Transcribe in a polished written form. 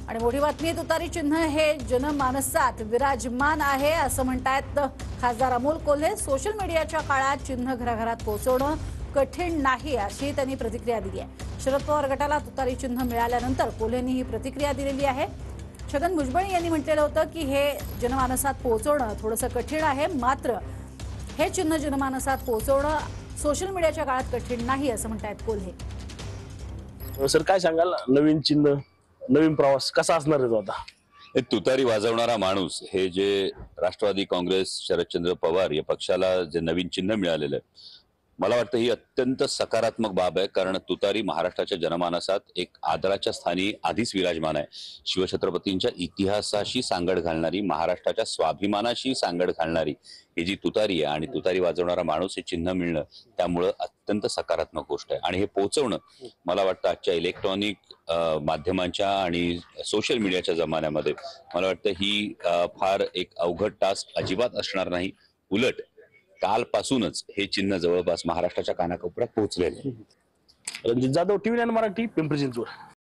आणि मोठी बातमी, तुतारी चिन्ह हे जनमानसात विराजमान आहे असं म्हणतायत खासदार अमोल कोल्हे। सोशल मीडियाच्या काळात चिन्ह घराघरात पोहोचवणं कठीण नाही अशी त्यांनी प्रतिक्रिया दिली आहे। शरद पवार गटाला तुतारी चिन्ह मिळाल्यानंतर कोल्हेंनी ही प्रतिक्रिया दिलेली आहे। छगन भुजबळ यांनी म्हटलेलं होतं की हे जनमानसात पोहोचवणं थोडंसं कठीण आहे, मात्र हे चिन्ह जनमानसात पोहोचवणं सोशल मीडियाच्या काळात कठीण नाही असं म्हणतायत कोल्हे। सर काय सांगाल, नवीन चिन्ह नवीन प्रवास कसा असणार आहे तो आता? हे तुतारी वाजवणारा माणूस हे जे राष्ट्रवादी काँग्रेस शरदचंद्र पवार या पक्षाला जे नवीन चिन्ह मिळालेलं आहे, मला वाटतं ही अत्यंत सकारात्मक बाब आहे। कारण तुतारी महाराष्ट्राच्या जनमानसात एक आदराच्या स्थानी आधीच विराजमान आहे। शिवछत्रपतींच्या इतिहासाशी सांगड घालणारी, महाराष्ट्राच्या स्वाभिमानाशी सांगड घालणारी ही जी तुतारी आहे आणि तुतारी वाजवणारा माणूस हे चिन्ह मिळणं त्यामुळे अत्यंत सकारात्मक गोष्ट आहे। आणि हे पोहोचवणं मला वाटतं आजच्या इलेक्ट्रॉनिक माध्यमांच्या आणि सोशल मीडियाच्या जमान्यामध्ये मला वाटतं ही फार एक अवघड टास्क अजिबात असणार नाही। उलट कालपासूनच हे चिन्ह जवळपास महाराष्ट्राच्या कानाकोपऱ्यात पोहोचलेले आहे। रणजित जाधव, TV9 मराठी, पिंपरी चिंचवड।